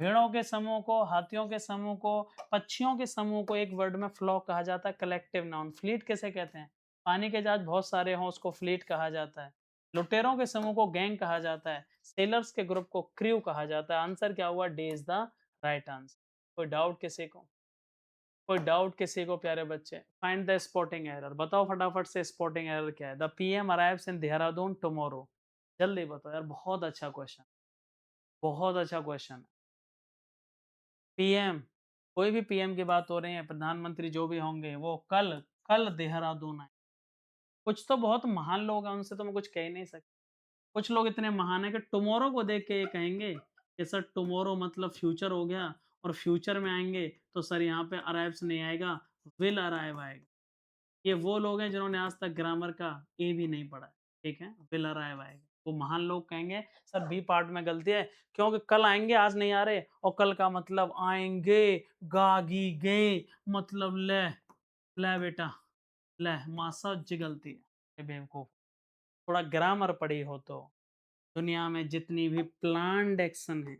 भेड़ों के समूह को, हाथियों के समूह को, पक्षियों के समूह को एक वर्ड में फ्लॉक कहा जाता है, कलेक्टिव नाउन। फ्लीट किसे कहते हैं? पानी के जहाज बहुत सारे हों उसको फ्लीट कहा जाता है। लुटेरों के समूह को गैंग कहा जाता है। सेलर्स के ग्रुप को क्रू कहा जाता है। आंसर क्या हुआ? D is the right answer. कोई डाउट किसी को? कोई डाउट किसी को प्यारे बच्चे? फाइंड द स्पॉटिंग एरर, बताओ फटाफट से स्पॉटिंग एरर क्या है? The PM arrives in Dehradun tomorrow, जल्दी बताओ यार, बहुत अच्छा क्वेश्चन। बहुत अच्छा क्वेश्चन है। पीएम, कोई भी पीएम की बात हो रही है, प्रधानमंत्री जो भी होंगे, वो कल कल देहरादून आए। कुछ तो बहुत महान लोग हैं, उनसे तो मैं कुछ कह ही नहीं सकता। कुछ लोग इतने महान हैं कि टुमारो को देख के ये कहेंगे कि सर टुमारो मतलब फ्यूचर हो गया और फ्यूचर में आएँगे तो सर यहाँ पे अराइव्स नहीं आएगा, विल अराइव आएगा। ये वो लोग हैं जिन्होंने आज तक ग्रामर का ए भी नहीं पढ़ा है, ठीक है? विल अराइव आएगा। वो महान लोग कहेंगे सर बी पार्ट में गलती है क्योंकि कल आएँगे आज नहीं आ रहे और कल का मतलब आएँगे, गागीगे मतलब ले बेटा, ले मासा जी गलती है। ये बेवकूफ। थोड़ा ग्रामर पढ़ी हो तो। दुनिया में जितनी भी प्लान्ड एक्शन है,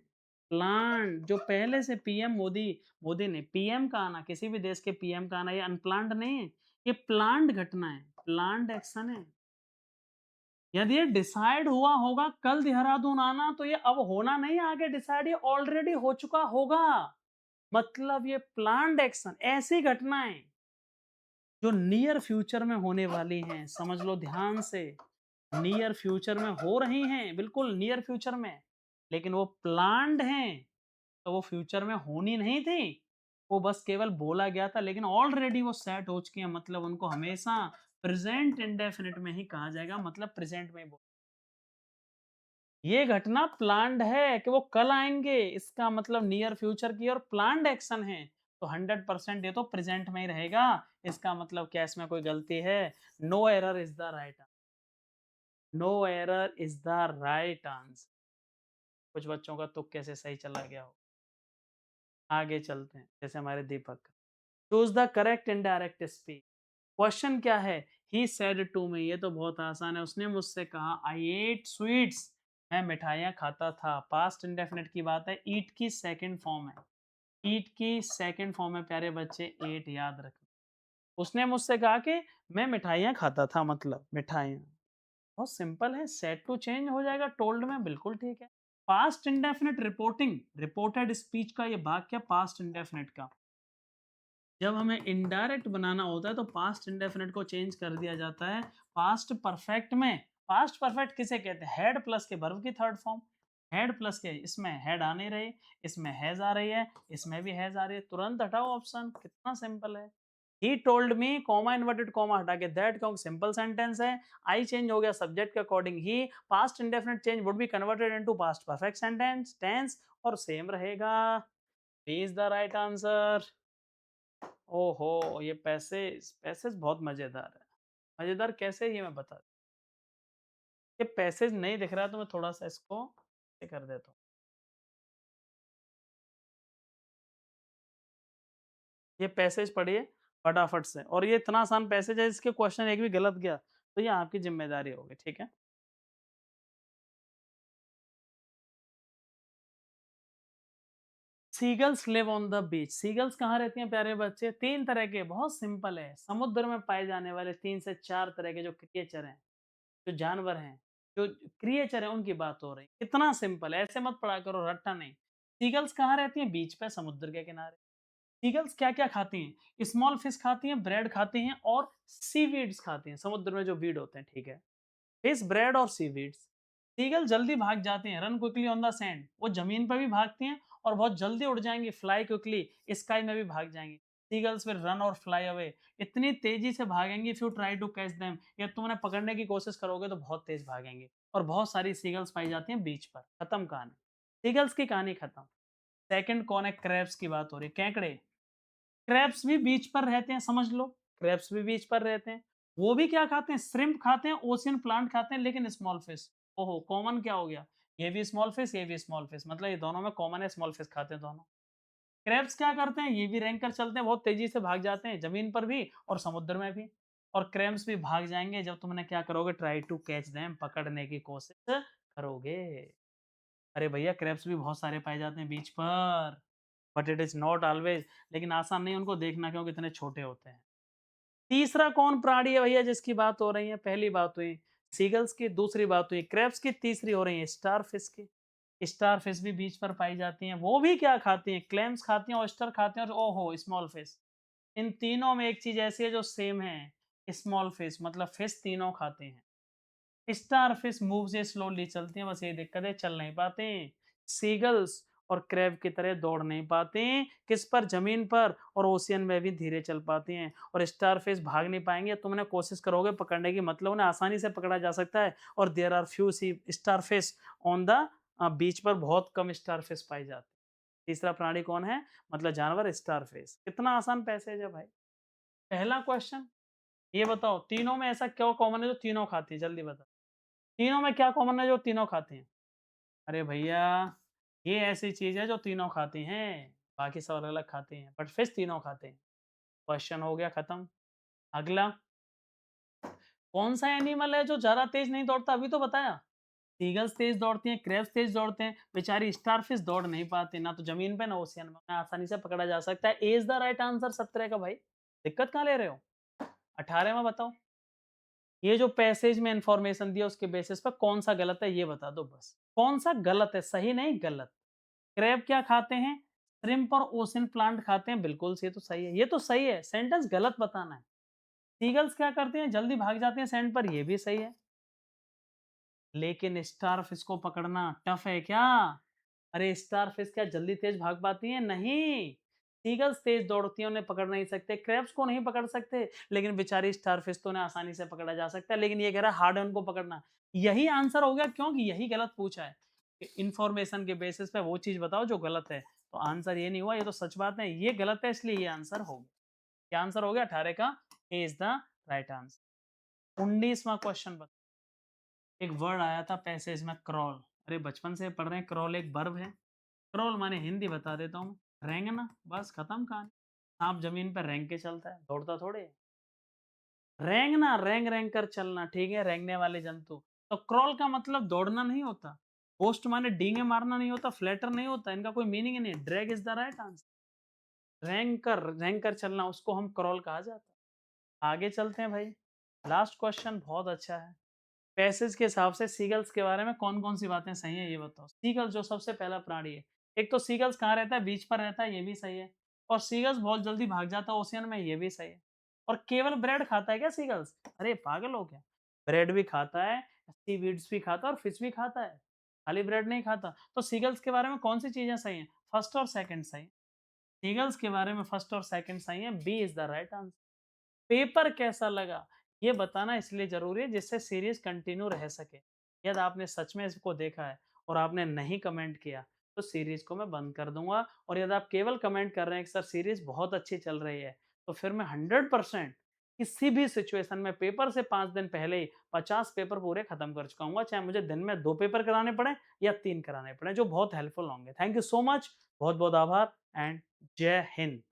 प्लान्ड जो पहले से पीएम मोदी मोदी ने पीएम का आना, किसी भी देश के पीएम का आना ये अनप्लान्ड नहीं है, ये प्लान्ड घटना है, प्लान्ड एक्शन है। यदि ये डिसाइड हुआ होगा कल देहरादून आना तो ये अब होना नहीं है आगे डिसाइड, ये ऑलरेडी हो चुका होगा। मतलब ये प्लान्ड एक्शन ऐसी घटनाएं जो नियर फ्यूचर में होने वाली हैं, समझ लो ध्यान से। नियर फ्यूचर में हो रही हैं, बिल्कुल नियर फ्यूचर में, लेकिन वो प्लान्ड हैं, तो वो फ्यूचर में होनी नहीं थी। वो बस केवल बोला गया था, लेकिन ऑलरेडी वो सेट हो चुकी हैं, मतलब उनको हमेशा प्रेजेंट इंडेफिनिट में ही कहा जाएगा, मतलब प्रेजेंट में ही ये घटना प्लान्ड है कि वो कल आएँगे, इसका मतलब नियर फ्यूचर की और प्लान्ड एक्शन है, तो 100% ये तो प्रेज़ेंट में ही रहेगा, इसका मतलब क्या इसमें कोई गलती है? No error is the right no error is the right answer. कुछ बच्चों का तुक्के से सही चला गया हो। आगे चलते हैं, जैसे हमारे Deepak. Choose the correct indirect speech. Question क्या है? ही सेड टू मी, ये तो बहुत आसान है। उसने मुझसे कहा आई एट स्वीट्स, मैं मिठाइयाँ खाता था। पास्ट इंडेफिनिट की बात है, ईट की सेकंड फॉर्म है। ईट की सेकंड फॉर्म है प्यारे बच्चे, एट याद रखना। उसने मुझसे कहा कि मैं मिठाइयाँ खाता था, मतलब मिठाइयाँ। बहुत सिंपल है, सेड टू चेंज हो जाएगा टोल्ड में, बिल्कुल ठीक है। Past indefinite reporting, reported speech का ये वाक्य पास्ट इंडेफिनिट का। जब हमें इनडायरेक्ट बनाना होता है तो पास्ट इंडेफिनिट को चेंज कर दिया जाता है पास्ट परफेक्ट में। पास्ट परफेक्ट किसे कहते हैं? हेड प्लस के वर्ब की थर्ड फॉर्म। हेड प्लस के, इसमें हेड आ नहीं रही, इसमें हैज आ रही है, इसमें भी हैज आ रही है, तुरंत हटाओ ऑप्शन, कितना सिंपल है। He told me, comma inverted comma हटा के दैट, क्योंकि सिंपल सेंटेंस है। आई चेंज हो गया सब्जेक्ट के अकॉर्डिंग ही, past indefinite change would be converted into past perfect sentence tense और सेम रहेगा। Is the right answer. ओहो! ये पैसेज पैसेज बहुत मज़ेदार है। मज़ेदार कैसे, ये मैं बता, ये पैसेज नहीं दिख रहा है तो मैं थोड़ा-सा इसको ये कर देता हूँ। ये पैसेज पढ़िए फटाफट से, और ये इतना आसान पैसेज है इसके क्वेश्चन एक भी गलत गया तो ये आपकी ज़िम्मेदारी होगी, ठीक है? Seagulls live on the beach. Seagulls कहाँ रहती हैं प्यारे बच्चे? 3 तरह के, बहुत सिंपल है। समुद्र में पाए जाने वाले 3 से 4 तरह के जो क्रिएचर हैं, जो जानवर हैं, जो क्रिएचर हैं उनकी बात हो रही है। इतना सिंपल है, ऐसे मत पढ़ा करो रट्टा नहीं। सीगल्स कहाँ रहती हैं? बीच पे, समुद्र के किनारे। सीगल्स क्या-क्या खाती हैं? स्मॉल फिश खाती हैं, ब्रेड खाती हैं और सीवीड्स खाती हैं, समुद्र में जो वीड होते हैं, ठीक है? फिश, ब्रेड और सीवीड्स। सीगल जल्दी भाग जाते हैं, run quickly on the sand. वो ज़मीन पे भी भागती हैं और बहुत जल्दी उड़ जाएँगी, फ्लाई क्विकली, स्काई में भी भाग जाएँगी। सीगल्स विल रन और फ्लाई अवे। इतनी तेज़ी से भागेंगी if you try to catch them, या तुम उन्हें पकड़ने की कोशिश करोगे तो बहुत तेज़ भागेंगी। और बहुत सारी सीगल्स पाई जाती हैं बीच पर। खत्म कहानी। सीगल्स की कहानी खत्म। सेकंड कौन है? क्रैब्स की बात हो रही है, केकड़े। क्रैब्स भी बीच पर रहते हैं, समझ लो। क्रैब्स भी बीच पर रहते हैं। वो भी क्या खाते हैं? श्रिम्प खाते हैं, ओशियन प्लांट खाते हैं, लेकिन स्मॉल फिश। ओहो! कॉमन क्या हो गया? ये भी स्मॉल फिश, ये भी स्मॉल फिश, मतलब ये दोनों में कॉमन है, स्मॉल फिश खाते हैं दोनों। क्रैब्स क्या करते हैं? ये भी रेंग कर चलते हैं, बहुत तेज़ी से भाग जाते हैं, ज़मीन पर भी और समुद्र में भी। और क्रैब्स भी भाग जाएँगे जब तुम उन्हें क्या करोगे? ट्राई टू कैच देम, पकड़ने की कोशिश करोगे। अरे भैया, क्रैब्स भी बहुत सारे पाए जाते हैं बीच पर। But it is not always, लेकिन आसान नहीं उनको देखना क्योंकि इतने छोटे होते हैं। तीसरा कौन प्राणी है भैया जिसकी बात हो रही है? पहली बात हुई सीगल्स की, दूसरी बात हुई क्रैब्स की, तीसरी हो रही है स्टारफिश की। स्टारफिश भी बीच पर पाई जाती हैं। वो भी क्या खाती हैं? क्लैम्स खाती हैं, ऑयस्टर खाते हैं और ओहो! Small fish. इन तीनों में एक चीज़ ऐसी है जो सेम है, स्मॉल फिश, मतलब फिश तीनों खाते हैं। स्टारफिश मूव्स ये स्लोली चलती हैं, बस यही दिक्कत है चल नहीं पाते। सीगल्स और क्रैब की तरह दौड़ नहीं पाते। किस पर? ज़मीन पर, और ओशियन में भी धीरे चल पाती हैं। और स्टारफिश भाग नहीं पाएँगे, तुम उन्हें कोशिश करोगे पकड़ने की, मतलब उन्हें आसानी से पकड़ा जा सकता है। और there are few sea starfish on the beach पर बहुत कम स्टारफिश पाई जाती है। तीसरा प्राणी कौन है? मतलब जानवर स्टारफिश। कितना आसान पैसेज है भाई। पहला क्वेश्चन, ये बताओ तीनों में ऐसा क्या कॉमन है जो तीनों खाती है? जल्दी बताओ। तीनों में क्या कॉमन है जो तीनों खाती हैं? अरे भैया, ये ऐसी चीज़ है जो तीनों खाती हैं, बाकी सब अलग-अलग खाते हैं, बट फिश तीनों खाते हैं। क्वेश्चन हो गया खत्म। अगला, कौन-सा एनिमल है जो ज़्यादा तेज़ नहीं दौड़ता? अभी तो बताया। ईगल्स तेज़ दौड़ती हैं, क्रैब्स तेज़ दौड़ते हैं, बेचारी स्टारफिश दौड़ नहीं पाती, ना तो ज़मीन पे ना ओशियन में, उन्हें आसानी से पकड़ा जा सकता है। A is the right answer 17 का भाई। दिक्कत कहाँ ले रहे हो? 18वाँ बताओ। ये जो पैसेज में इन्फॉर्मेशन दिया उसके बेसिस पर कौन-सा गलत है ये बता दो बस। कौन-सा गलत है? सही नहीं, गलत। क्रैब क्या खाते हैं? श्रिम्प और ओशियन प्लांट खाते हैं, बिल्कुल से ये तो सही है। ये तो सही है, सेंटेंस गलत बताना है। सीगल्स क्या करते हैं? जल्दी भाग जाते हैं सैंड पर, ये भी सही है। लेकिन स्टारफिश को पकड़ना टफ है क्या? अरे स्टारफिश क्या जल्दी तेज भाग पाती हैं? नहीं। सीगल्स तेज दौड़ती हैं, उन्हें पकड़ नहीं सकते। क्रैब्स को नहीं पकड़ सकते, लेकिन बेचारी स्टारफिश तो उन्हें आसानी से पकड़ा जा सकता है। लेकिन ये कह रहा है हार्ड है उनको पकड़ना। यही आंसर हो गया, क्योंकि यही गलत पूछा है। इंफॉर्मेशन के बेसिस पे वो चीज बताओ जो गलत है। तो आंसर ये नहीं हुआ, ये तो सच बात है, ये गलत है, इसलिए ये आंसर हो गया। क्या आंसर हो गया? 18 का A is the right answer. 19वां क्वेश्चन बता। एक वर्ड आया था पैसेज में, क्रॉल। अरे बचपन से पढ़ रहे हैं, क्रॉल एक वर्ब है। क्रॉल माने हिंदी बता देता हूँ, रेंगना, बस खत्म कहानी। सांप जमीन पर रेंग के चलता है, दौड़ता थोड़े है। रेंगना, रेंग रेंग कर चलना, ठीक है, रेंगने वाले जंतु। तो क्रॉल का मतलब दौड़ना नहीं होता, पोस्ट माने डींगे मारना नहीं होता, फ्लैटर नहीं होता, इनका कोई मीनिंग ही नहीं। Drag is the right answer. रेंग कर चलना, उसको हम क्रॉल कहा जाता है। आगे चलते हैं भाई। लास्ट क्वेश्चन बहुत अच्छा है। पैसेज के हिसाब से सीगल्स के बारे में कौन-कौन सी बातें सही है ये बताओ? सीगल जो सबसे पहला प्राणी है। एक तो सीगल्स कहाँ रहता है? बीच पर रहता है, ये भी सही है। और सीगल्स बहुत जल्दी भाग जाता है ओशियन में, ये भी सही है। और केवल ब्रेड खाता है क्या सीगल्स? अरे पागल हो क्या? ब्रेड भी खाता है, सीवीड्स भी खाता है और फिश भी खाता है। खाली ब्रेड नहीं खाता। तो सीगल्स के बारे में कौन सी चीजें सही हैं? फर्स्ट और सेकंड सही। सीगल्स के बारे में फर्स्ट और सेकंड सही है, B is the right answer. Paper कैसा लगा ये बताना इसलिए जरूरी है जिससे सीरीज कंटिन्यू रह सके। यदि आपने सच में इसको देखा है और आपने नहीं कमेंट किया तो सीरीज को मैं बंद कर दूंगा। और यदि आप केवल कमेंट कर रहे हैं कि सर सीरीज बहुत अच्छी चल रही है, तो फिर मैं 100% किसी भी सिचुएशन में पेपर से 5 दिन पहले ही 50 पेपर पूरे खत्म कर चुका हूँ, चाहे मुझे दिन में 2 पेपर कराने पड़े या 3 कराने पड़े, जो बहुत हेल्पफुल होंगे। थैंक यू सो मच, बहुत बहुत आभार एंड जय हिंद।